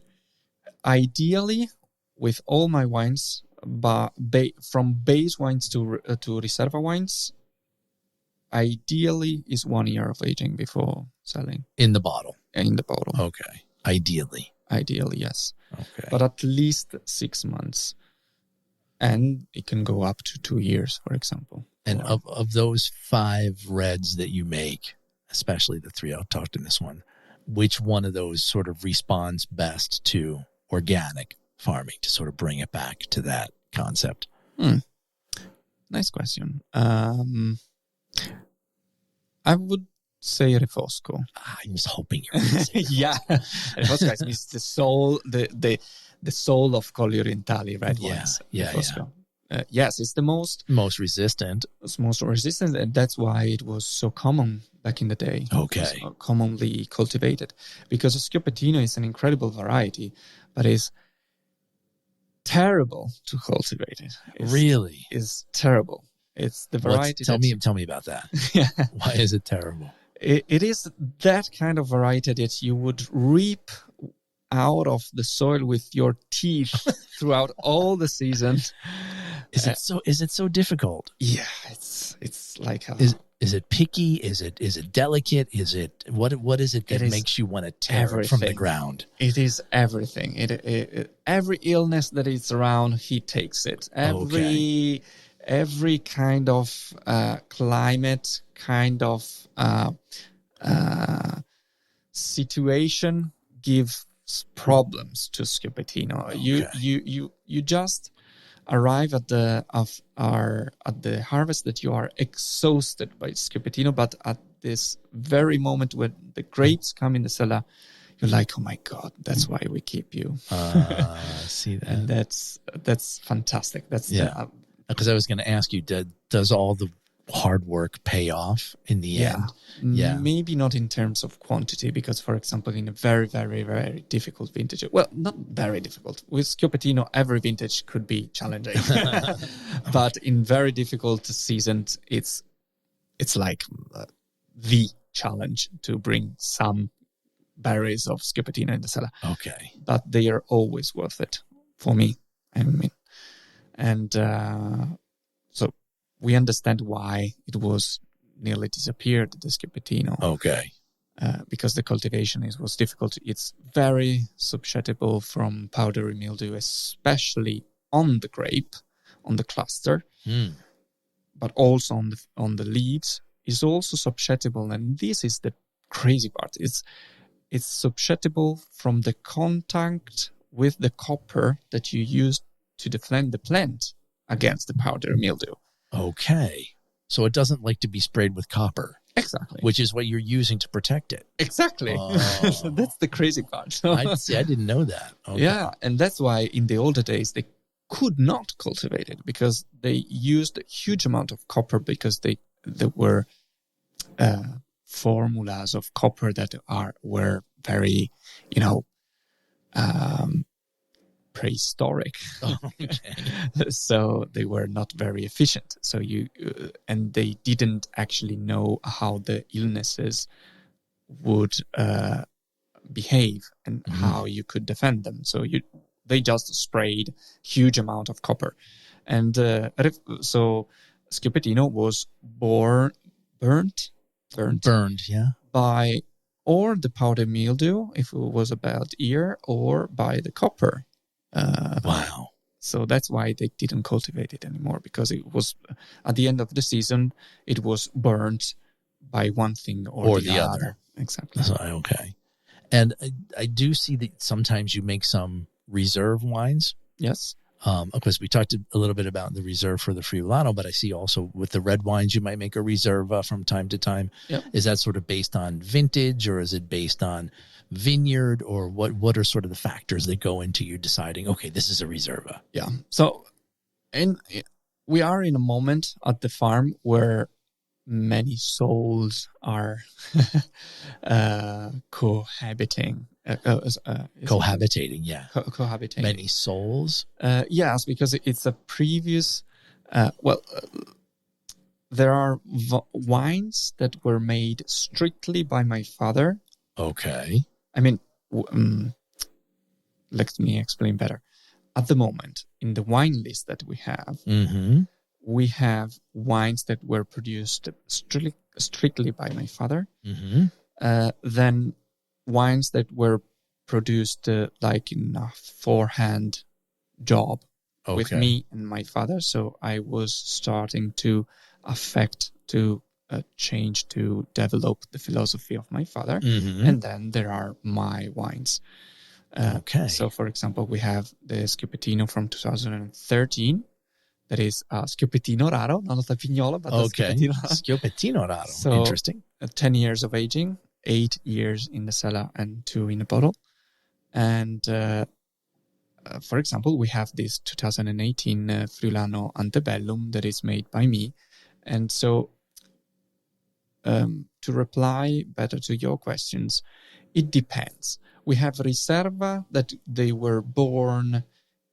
Ideally, with all my wines, from base wines to Riserva wines, ideally is 1 year of aging before selling. In the bottle? In the bottle. Okay. Ideally, yes. Okay. But at least 6 months. And it can go up to 2 years, for example. And of those 5 reds that you make, especially the 3 I'll talk in this one, which one of those sort of responds best to organic farming, to sort of bring it back to that concept? Nice question. I would say Refosco. I was hoping you were going to say Yeah. Refosco is the soul, the soul of Colli Orientali red wines. Refosco. Yes, it's the most resistant. It's most resistant, and that's why it was so common back in the day. Okay. It was commonly cultivated, because Schioppettino is an incredible variety, but is terrible to cultivate it. Really? It's terrible. It's the variety. Tell me about that. Yeah. Why is it terrible? It is that kind of variety that you would reap out of the soil with your teeth throughout all the season. Is it so difficult? Yeah, it's like is it picky? Is it delicate? Is it what is it that makes you want to tear it from the ground? It is everything. Every illness that is around, he takes it. Every kind of climate, kind of situation gives problems to Schioppettino. Okay. You just arrive at the harvest that you are exhausted by Schioppettino, but at this very moment when the grapes come in the cellar, you're like, oh my God, that's why we keep you. See that, and that's fantastic. That's because I was going to ask you, does all the hard work pay off in the end? Yeah. Maybe not in terms of quantity, because, for example, in a very, very, very difficult vintage, well, not very difficult. With Schioppettino, every vintage could be challenging. But in very difficult seasons, it's like the challenge to bring some berries of Schioppettino in the cellar. Okay. But they are always worth it for me. And so we understand why it was nearly disappeared, the Schioppettino. Okay. Because the cultivation was difficult. It's very susceptible from powdery mildew, especially on the grape, on the cluster, but also on the leaves. Is also susceptible, and this is the crazy part. It's susceptible from the contact with the copper that you use to defend the plant against the powdery mildew. Okay. So it doesn't like to be sprayed with copper. Exactly. Which is what you're using to protect it. Exactly. So that's the crazy part. I didn't know that. Okay. Yeah, and that's why in the older days they could not cultivate it, because they used a huge amount of copper, because there were formulas of copper that were very, prehistoric. Okay. So they were not very efficient. So and they didn't actually know how the illnesses would behave and how you could defend them. So they just sprayed huge amount of copper. And so Schioppettino was burnt, yeah, by or the powder mildew, if it was a bad year, or by the copper. Wow. So that's why they didn't cultivate it anymore, because it was, at the end of the season, it was burnt by one thing or the other. Exactly. So, okay. And I do see that sometimes you make some reserve wines. Yes. Of course, we talked a little bit about the reserve for the Friulano, but I see also with the red wines, you might make a reserve from time to time. Yep. Is that sort of based on vintage, or is it based on vineyard, or what are sort of the factors that go into you deciding, okay, this is a reserva? Yeah. So we are in a moment at the farm where many souls are cohabitating. Cohabitating, yeah. Cohabitating. Many souls? Yes, because it's a previous... there are wines that were made strictly by my father. Okay. I mean, let me explain better. At the moment, in the wine list that we have, we have wines that were produced strictly by my father. Then wines that were produced like in a forehand job with me and my father. So I was starting to change, to develop the philosophy of my father. And then there are my wines. So, for example, we have the Schioppettino from 2013. That is Schioppettino Raro, not a Pignolo, but Schioppettino Raro. So, interesting. 10 years of aging, 8 years in the cellar and 2 in the bottle. And for example, we have this 2018 Friulano Antebellum that is made by me. And so, to reply better to your questions, it depends. We have Riserva that they were born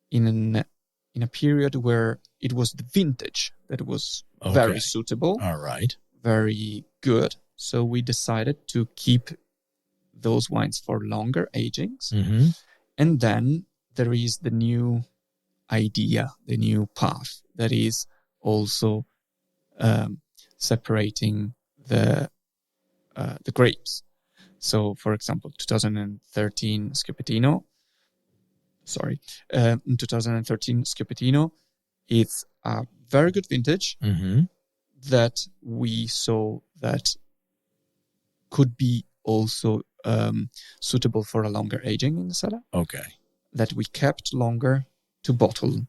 in a period where it was the vintage that was very suitable. All right. Very good. So we decided to keep those wines for longer agings. And then there is the new idea, the new path that is also separating the grapes. So, for example, 2013 Schioppettino, in 2013 Schioppettino, it's a very good vintage that we saw that could be also suitable for a longer aging in the cellar. Okay. That we kept longer to bottle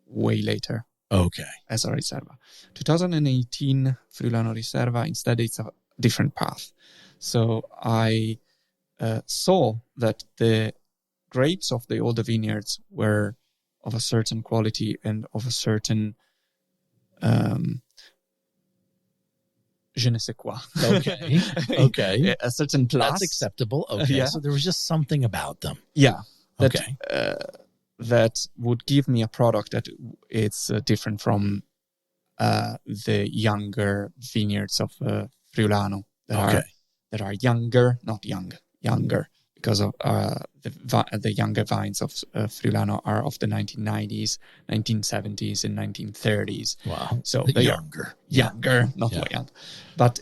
way later. Okay. As a Riserva. 2018 Friulano Riserva, instead it's a different path. So I saw that the grapes of the older vineyards were of a certain quality and of a certain je ne sais quoi. Okay. A certain class. That's acceptable. Okay. So there was just something about them. Yeah. That would give me a product that it's different from the younger vineyards of Friulano that are younger, not younger, because of the younger vines of Friulano are of the 1990s, 1970s, and 1930s. Wow. So they younger, not young. But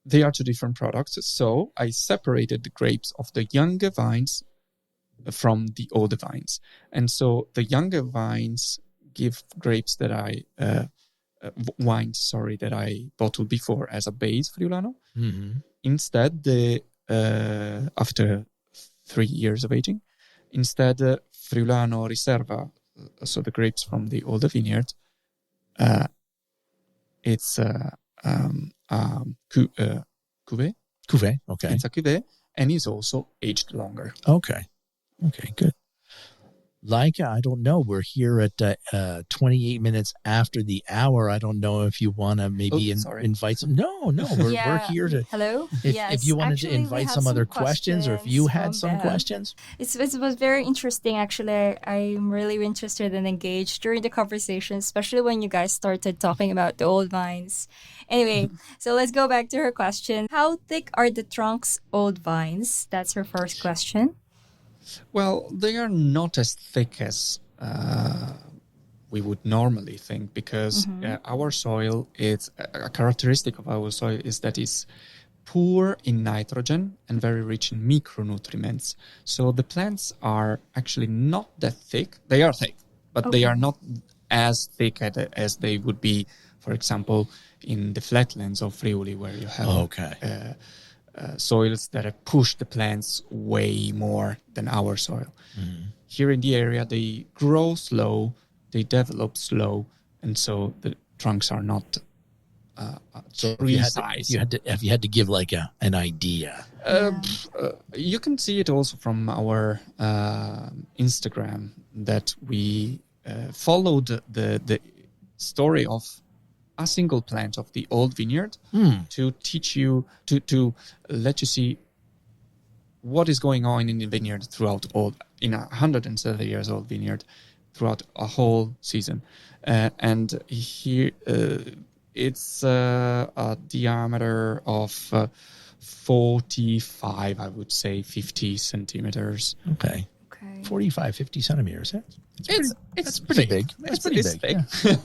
they are two different products. So I separated the grapes of the younger vines from the older vines. And so the younger vines give grapes that wines that I bottled before as a base Friulano. Instead, after 3 years of aging, Friulano Riserva, so the grapes from the older vineyard, it's cuvée. Cuvée, okay. It's a cuvée, and is also aged longer. Okay, good. Laika, I don't know. We're here at 28 minutes after the hour. I don't know if you want to maybe invite some. No, we're here to. Hello. If you wanted to invite some other questions, or if you had some questions. It was very interesting. Actually, I'm really interested and engaged during the conversation, especially when you guys started talking about the old vines. Anyway, so let's go back to her question. How thick are the trunks old vines? That's her first question. Well, they are not as thick as we would normally think, because our soil, it's a characteristic of our soil is that it's poor in nitrogen and very rich in micronutrients. So the plants are actually not that thick. They are thick, but they are not as thick as they would be, for example, in the flatlands of Friuli, where you have soils that push the plants way more than our soil. Here in the area, they grow slow, they develop slow, and so the trunks are not so precise. If you had to give like an idea. You can see it also from our Instagram that we followed the story of a single plant of the old vineyard to teach you, to let you see what is going on in the vineyard in 130 years old vineyard throughout a whole season. And here it's a diameter of 45, I would say 50 centimeters. Okay. 45, 50 centimeters. It's pretty big. It's pretty big. Yeah.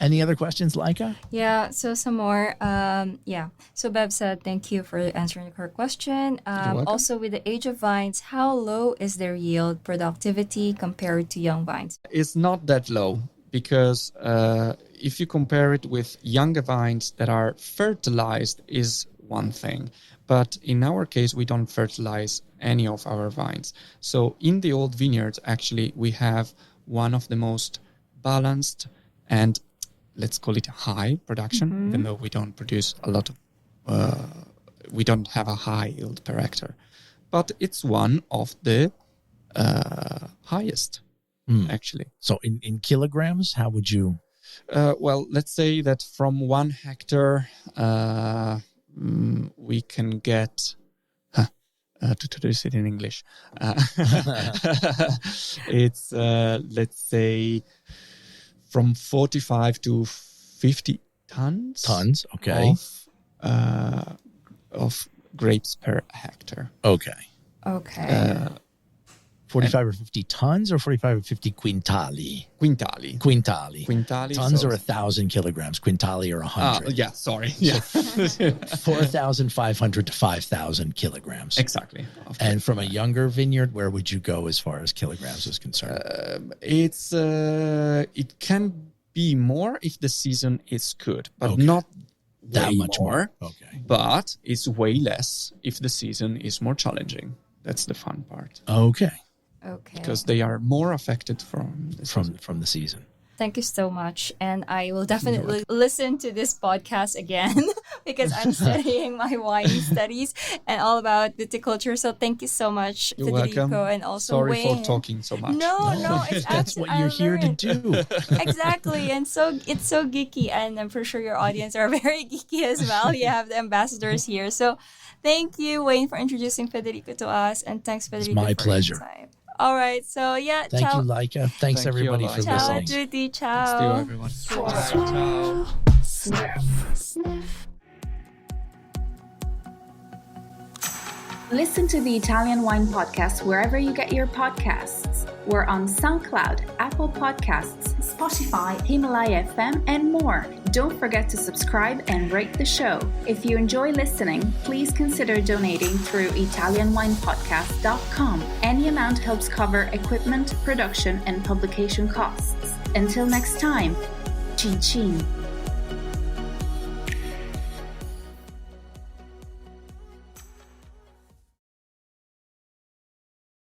Any other questions, Laika? Yeah, so some more. So Bev said, thank you for answering her question. Also, with the age of vines, how low is their yield productivity compared to young vines? It's not that low because if you compare it with younger vines that are fertilized is one thing. But in our case, we don't fertilize any of our vines. So in the old vineyards, actually, we have one of the most balanced and let's call it high production, even though we don't produce a lot of, we don't have a high yield per hectare. But it's one of the highest, actually. So in kilograms, how would you? Well, let's say that from 1 hectare, we can get to traduce it in English. It's let's say from 45 to 50 tons. Okay. Of grapes per hectare. Okay. 45 or 50 tons or 45 or 50 quintali? Quintali. Tons are 1,000 kilograms. Quintali are 100. Yeah, sorry. Yeah. 4,500 to 5,000 kilograms. Exactly. And from a younger vineyard, where would you go as far as kilograms is concerned? It can be more if the season is good, but not that much more. Okay. But it's way less if the season is more challenging. That's the fun part. Okay. Because they are more affected from the season. Thank you so much. And I will definitely listen to this podcast again because I'm studying my wine studies and all about viticulture. So thank you so much, You're Federico, welcome. and also Sorry Wayne. for talking so much. No, it's That's what you're here to do. Exactly. And so it's so geeky. And I'm pretty sure your audience are very geeky as well. You have the ambassadors here. So thank you, Wayne, for introducing Federico to us. And thanks, Federico. It's my pleasure. All right. So, yeah. Thank you, Laika. Thanks, everybody, for Ciao, listening. Judy. Ciao. Thanks to everyone. Ciao. Sniff. Listen to the Italian Wine Podcast wherever you get your podcasts. We're on SoundCloud, Apple Podcasts, Spotify, Himalaya FM, and more. Don't forget to subscribe and rate the show. If you enjoy listening, please consider donating through ItalianWinePodcast.com. Any amount helps cover equipment, production, and publication costs. Until next time, cin cin.